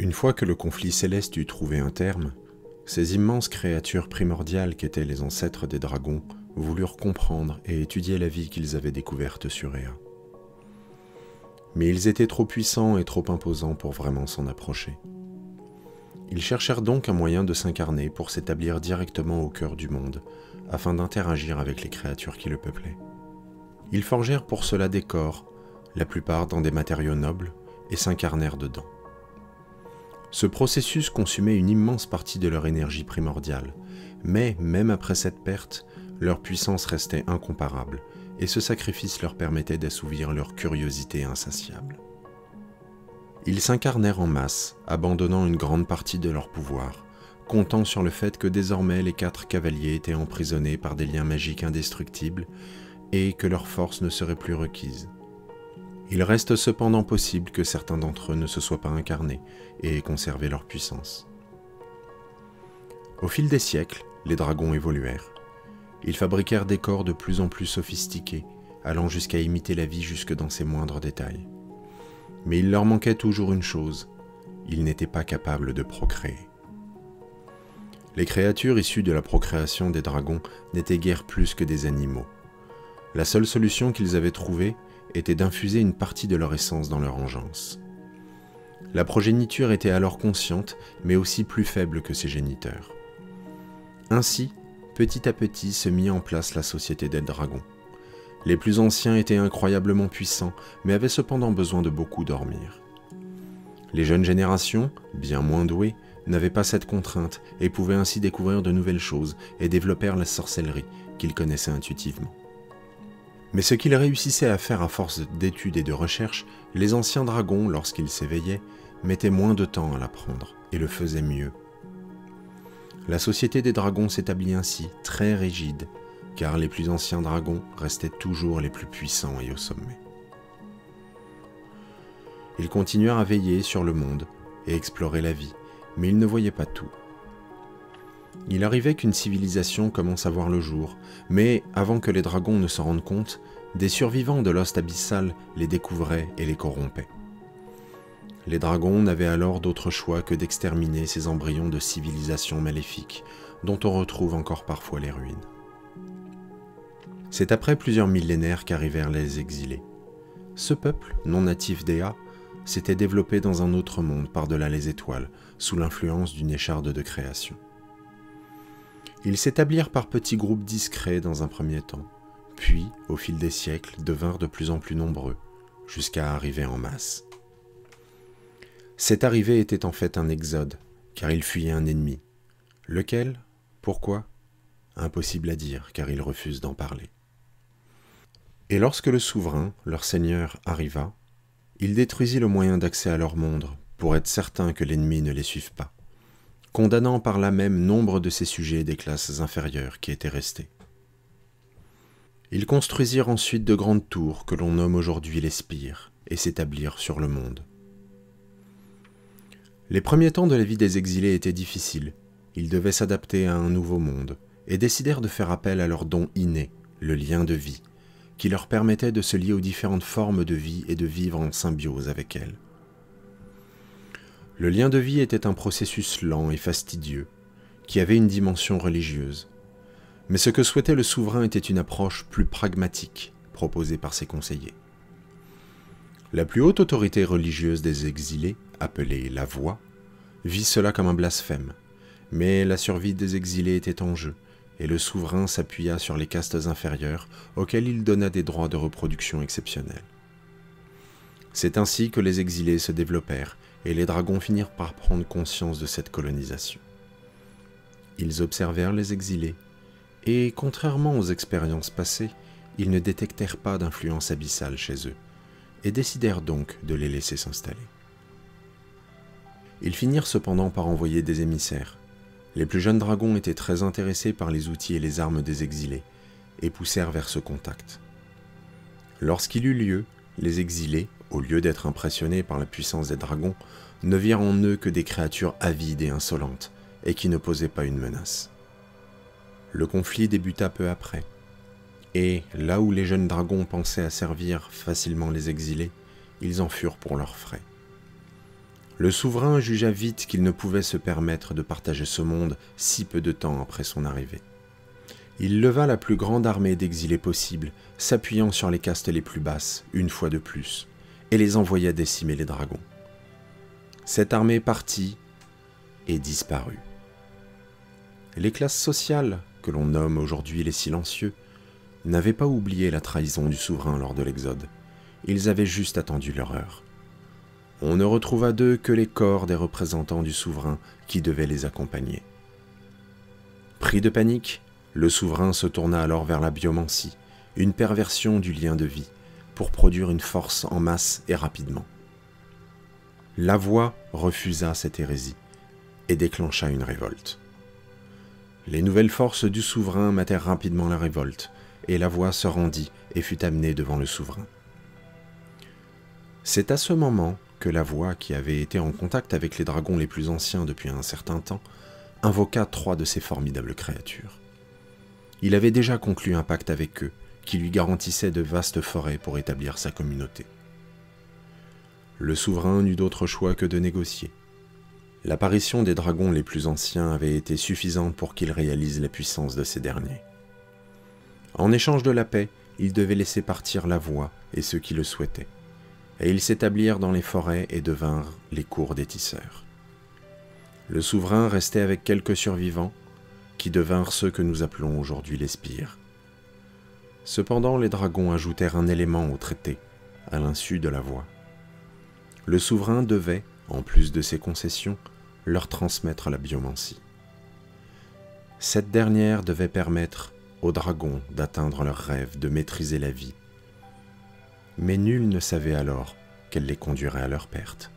Une fois que le conflit céleste eut trouvé un terme, ces immenses créatures primordiales qu'étaient les ancêtres des dragons voulurent comprendre et étudier la vie qu'ils avaient découverte sur Ea. Mais ils étaient trop puissants et trop imposants pour vraiment s'en approcher. Ils cherchèrent donc un moyen de s'incarner pour s'établir directement au cœur du monde, afin d'interagir avec les créatures qui le peuplaient. Ils forgèrent pour cela des corps, la plupart dans des matériaux nobles, et s'incarnèrent dedans. Ce processus consumait une immense partie de leur énergie primordiale, mais même après cette perte, leur puissance restait incomparable, et ce sacrifice leur permettait d'assouvir leur curiosité insatiable. Ils s'incarnèrent en masse, abandonnant une grande partie de leur pouvoir, comptant sur le fait que désormais les 4 cavaliers étaient emprisonnés par des liens magiques indestructibles et que leur force ne serait plus requise. Il reste cependant possible que certains d'entre eux ne se soient pas incarnés et aient conservé leur puissance. Au fil des siècles, les dragons évoluèrent. Ils fabriquèrent des corps de plus en plus sophistiqués, allant jusqu'à imiter la vie jusque dans ses moindres détails. Mais il leur manquait toujours une chose, ils n'étaient pas capables de procréer. Les créatures issues de la procréation des dragons n'étaient guère plus que des animaux. La seule solution qu'ils avaient trouvée était d'infuser une partie de leur essence dans leur engeance. La progéniture était alors consciente, mais aussi plus faible que ses géniteurs. Ainsi, petit à petit se mit en place la société des dragons. Les plus anciens étaient incroyablement puissants, mais avaient cependant besoin de beaucoup dormir. Les jeunes générations, bien moins douées, n'avaient pas cette contrainte et pouvaient ainsi découvrir de nouvelles choses et développèrent la sorcellerie qu'ils connaissaient intuitivement. Mais ce qu'ils réussissaient à faire à force d'études et de recherches, les anciens dragons, lorsqu'ils s'éveillaient, mettaient moins de temps à l'apprendre et le faisaient mieux. La société des dragons s'établit ainsi, très rigide, car les plus anciens dragons restaient toujours les plus puissants et au sommet. Ils continuèrent à veiller sur le monde et explorer la vie, mais ils ne voyaient pas tout. Il arrivait qu'une civilisation commence à voir le jour, mais avant que les dragons ne s'en rendent compte, des survivants de l'ost abyssal les découvraient et les corrompaient. Les dragons n'avaient alors d'autre choix que d'exterminer ces embryons de civilisation maléfique, dont on retrouve encore parfois les ruines. C'est après plusieurs millénaires qu'arrivèrent les exilés. Ce peuple, non natif d'Ea, s'était développé dans un autre monde par-delà les étoiles, sous l'influence d'une écharde de création. Ils s'établirent par petits groupes discrets dans un premier temps, puis, au fil des siècles, devinrent de plus en plus nombreux, jusqu'à arriver en masse. Cette arrivée était en fait un exode, car ils fuyaient un ennemi. Lequel? Pourquoi? Impossible à dire, car ils refusent d'en parler. Et lorsque le souverain, leur seigneur, arriva, il détruisit le moyen d'accès à leur monde, pour être certain que l'ennemi ne les suive pas, condamnant par là même nombre de ses sujets des classes inférieures qui étaient restés. Ils construisirent ensuite de grandes tours que l'on nomme aujourd'hui les spires, et s'établirent sur le monde. Les premiers temps de la vie des exilés étaient difficiles, ils devaient s'adapter à un nouveau monde, et décidèrent de faire appel à leur don inné, le lien de vie, qui leur permettait de se lier aux différentes formes de vie et de vivre en symbiose avec elles. Le lien de vie était un processus lent et fastidieux, qui avait une dimension religieuse. Mais ce que souhaitait le souverain était une approche plus pragmatique, proposée par ses conseillers. La plus haute autorité religieuse des exilés, appelée la Voix, vit cela comme un blasphème, mais la survie des exilés était en jeu, et le souverain s'appuya sur les castes inférieures auxquelles il donna des droits de reproduction exceptionnels. C'est ainsi que les exilés se développèrent, et les dragons finirent par prendre conscience de cette colonisation. Ils observèrent les exilés, et contrairement aux expériences passées, ils ne détectèrent pas d'influence abyssale chez eux, et décidèrent donc de les laisser s'installer. Ils finirent cependant par envoyer des émissaires. Les plus jeunes dragons étaient très intéressés par les outils et les armes des exilés, et poussèrent vers ce contact. Lorsqu'il eut lieu, les exilés, au lieu d'être impressionnés par la puissance des dragons, ne virent en eux que des créatures avides et insolentes, et qui ne posaient pas une menace. Le conflit débuta peu après, et là où les jeunes dragons pensaient à servir facilement les exilés, ils en furent pour leurs frais. Le souverain jugea vite qu'il ne pouvait se permettre de partager ce monde si peu de temps après son arrivée. Il leva la plus grande armée d'exilés possible, s'appuyant sur les castes les plus basses, une fois de plus, et les envoya décimer les dragons. Cette armée partit et disparut. Les classes sociales, que l'on nomme aujourd'hui les silencieux, n'avaient pas oublié la trahison du souverain lors de l'Exode. Ils avaient juste attendu leur heure. On ne retrouva d'eux que les corps des représentants du souverain qui devaient les accompagner. Pris de panique, le souverain se tourna alors vers la biomancie, une perversion du lien de vie, pour produire une force en masse et rapidement. La voix refusa cette hérésie et déclencha une révolte. Les nouvelles forces du souverain matèrent rapidement la révolte, et la voix se rendit et fut amenée devant le souverain. C'est à ce moment que la voix, qui avait été en contact avec les dragons les plus anciens depuis un certain temps, invoqua 3 de ces formidables créatures. Il avait déjà conclu un pacte avec eux, qui lui garantissait de vastes forêts pour établir sa communauté. Le souverain n'eut d'autre choix que de négocier. L'apparition des dragons les plus anciens avait été suffisante pour qu'il réalise la puissance de ces derniers. En échange de la paix, il devait laisser partir la voix et ceux qui le souhaitaient, et ils s'établirent dans les forêts et devinrent les cours des tisseurs. Le souverain restait avec quelques survivants, qui devinrent ceux que nous appelons aujourd'hui les spires. Cependant, les dragons ajoutèrent un élément au traité, à l'insu de la voix. Le souverain devait, en plus de ses concessions, leur transmettre la biomancie. Cette dernière devait permettre aux dragons d'atteindre leur rêve de maîtriser la vie. Mais nul ne savait alors qu'elle les conduirait à leur perte.